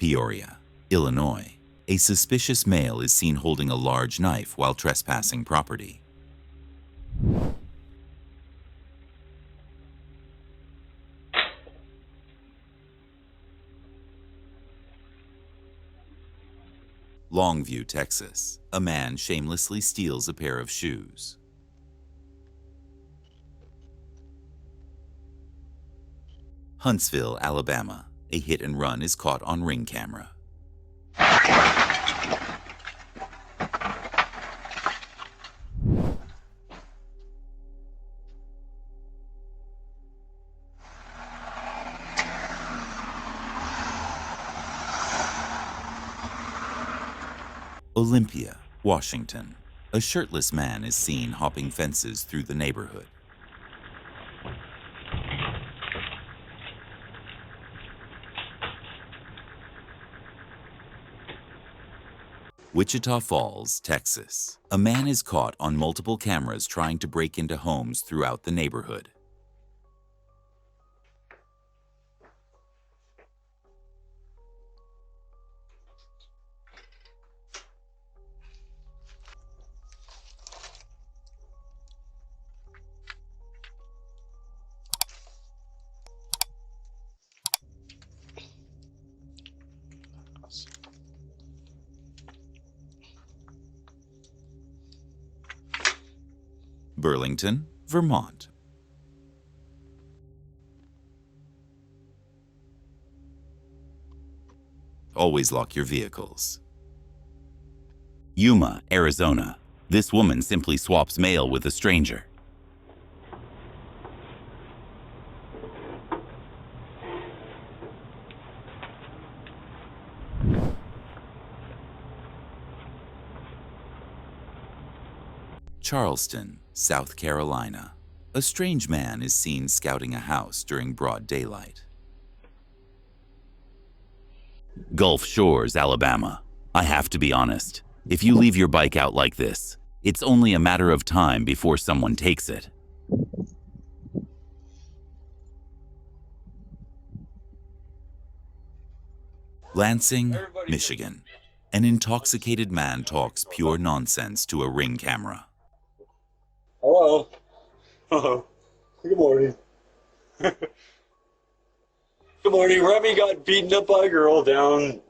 Peoria, Illinois. A suspicious male is seen holding a large knife while trespassing property. Longview, Texas. A man shamelessly steals a pair of shoes. Huntsville, Alabama. A hit and run is caught on Ring camera. Olympia, Washington. A shirtless man is seen hopping fences through the neighborhood. Wichita Falls, Texas. A man is caught on multiple cameras trying to break into homes throughout the neighborhood. Burlington, Vermont. Always lock your vehicles. Yuma, Arizona. This woman simply swaps mail with a stranger. Charleston, South Carolina. A strange man is seen scouting a house during broad daylight. Gulf Shores, Alabama. I have to be honest. If you leave your bike out like this, it's only a matter of time before someone takes it. Lansing, Michigan. An intoxicated man talks pure nonsense to a Ring camera. Hello. Hello. Good morning. Good morning. Remy got beaten up by a girl down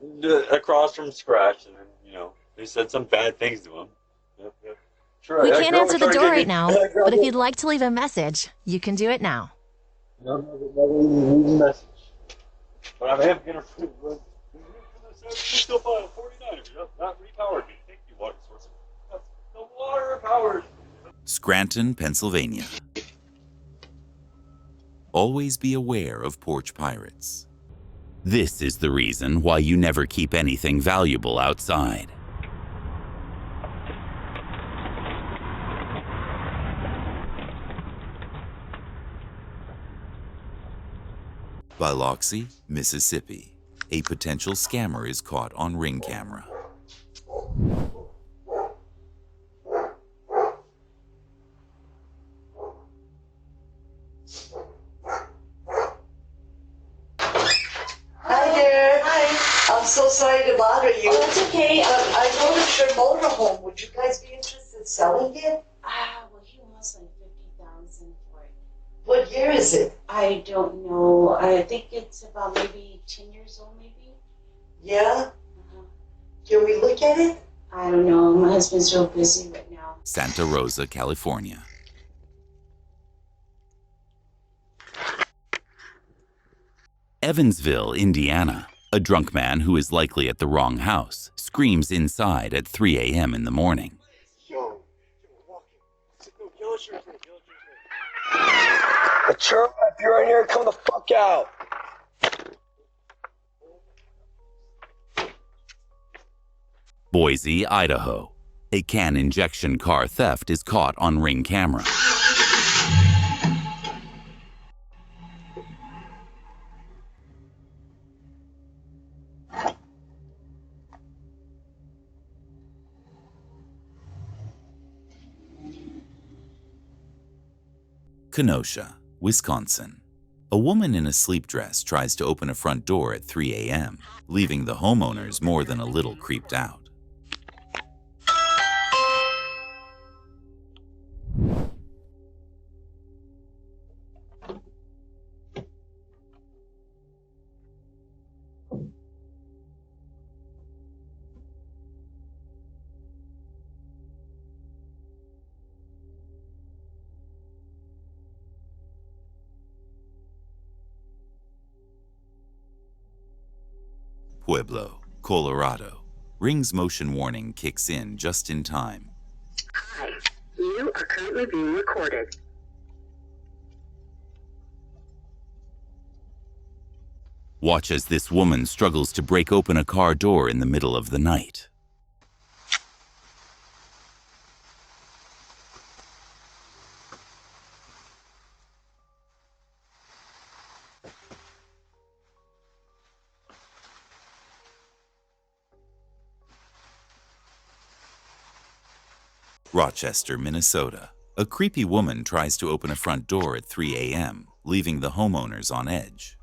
across from Scratch, and they said some bad things to him. Yep. Sure, we can't answer the door right now, but if you'd like to leave a message, you can do it now. No, leave a message. But I am going to still file 49 if you not repowered me. Thank you, water source. The water powered. Scranton, Pennsylvania. Always be aware of porch pirates. This is the reason why you never keep anything valuable outside. Biloxi, Mississippi. A potential scammer is caught on Ring camera. I'm so sorry to bother you. Oh, that's okay. I noticed your motorhome. Would you guys be interested in selling it? Well, he wants like 50,000 for it. What year is it? I don't know. I think it's about maybe 10 years old, maybe. Yeah? Can we look at it? I don't know. My husband's real busy right now. Santa Rosa, California. Evansville, Indiana. A drunk man who is likely at the wrong house screams inside at 3 a.m. in the morning. Yo, Charlie, if you're in here, come the fuck out. Boise, Idaho. A can injection car theft is caught on Ring camera. Kenosha, Wisconsin. A woman in a sleep dress tries to open a front door at 3 a.m., leaving the homeowners more than a little creeped out. Pueblo, Colorado. Ring's motion warning kicks in just in time. Hi, you are currently being recorded. Watch as this woman struggles to break open a car door in the middle of the night. Rochester, Minnesota. A creepy woman tries to open a front door at 3 a.m., leaving the homeowners on edge.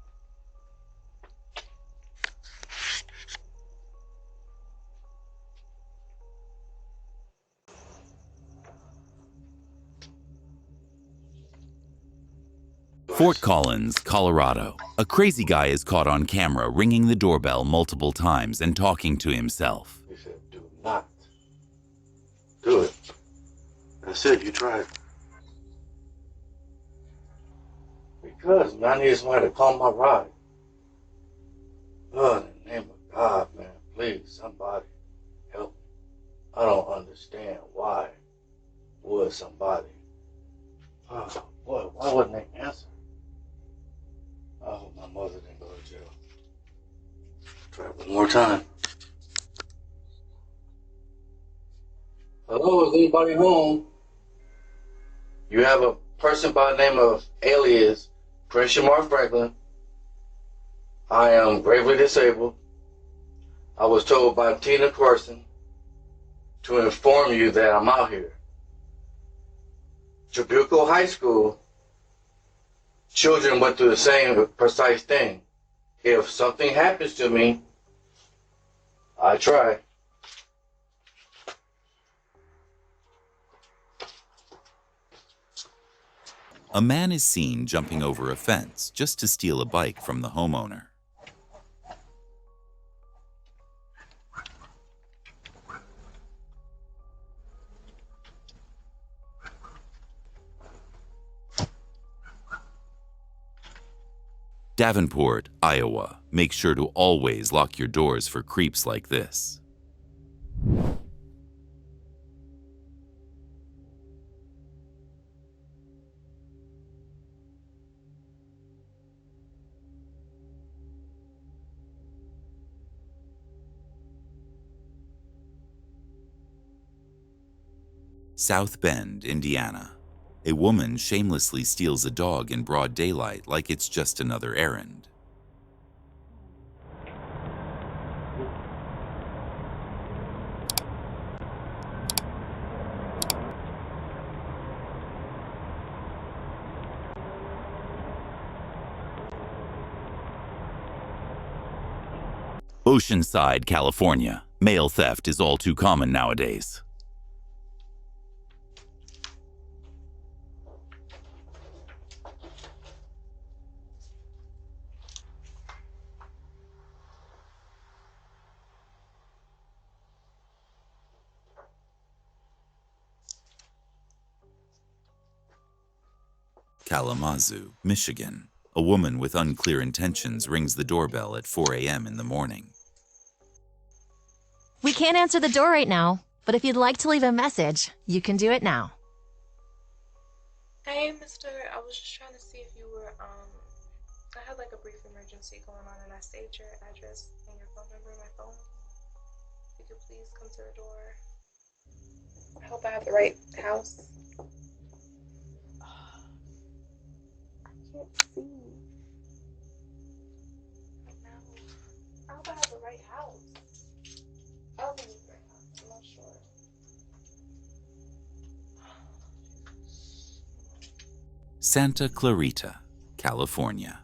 Fort Collins, Colorado. A crazy guy is caught on camera ringing the doorbell multiple times and talking to himself. He said, do not do it. I said, you tried. Because, man, I need somebody to call my ride. Oh, in the name of God, man, please, somebody help me. I don't understand why would somebody. Oh, boy, why wouldn't they answer? I hope my mother didn't go to jail. Try it one more time. Hello, is anybody home? You have a person by the name of alias Prince Shamar Franklin. I am gravely disabled. I was told by Tina Carson to inform you that I'm out here. Trabuco High School, children went through the same precise thing. If something happens to me, I try. A man is seen jumping over a fence just to steal a bike from the homeowner. Davenport, Iowa. Make sure to always lock your doors for creeps like this. South Bend, Indiana. A woman shamelessly steals a dog in broad daylight like it's just another errand. Oceanside, California. Mail theft is all too common nowadays. Kalamazoo, Michigan. A woman with unclear intentions rings the doorbell at 4 a.m. in the morning. We can't answer the door right now, but if you'd like to leave a message, you can do it now. Hey, mister, I was just trying to see if you were, I had like a brief emergency going on and I saved your address and your phone number in my phone. If you could please come to the door. I hope I have the right house. I can't see. I know. I hope I have the right house. I don't think it's the right house. I'm not sure. Santa Clarita, California.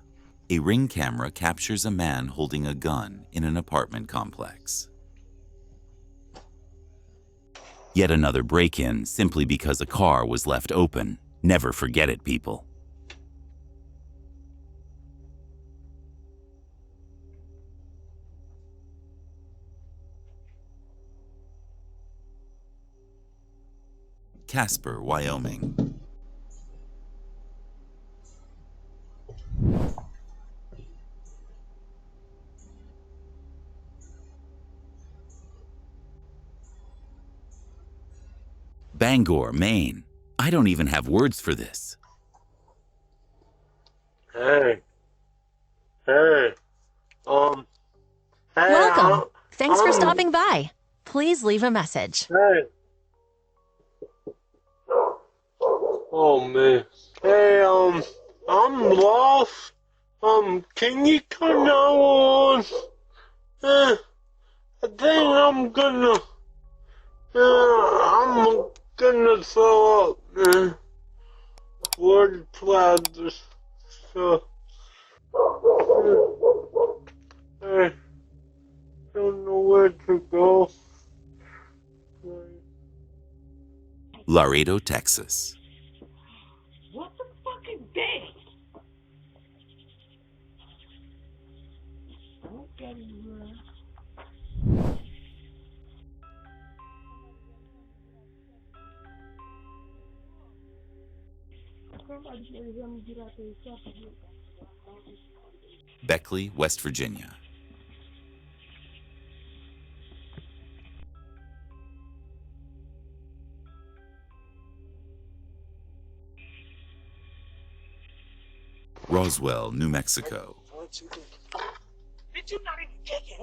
A ring camera captures a man holding a gun in an apartment complex. Yet another break-in simply because a car was left open. Never forget it, people. Casper, Wyoming. Bangor, Maine. I don't even have words for this. Hey. Hey. Hey. Welcome. Thanks for stopping by. Please leave a message. Hey. Oh, man. Hey, I'm lost. Can you come down on? I think I'm gonna throw up, man. Word platters. So, I don't know where to go. Laredo, Texas. What's a fucking day? Beckley, West Virginia. Roswell, New Mexico. Did you not even take it?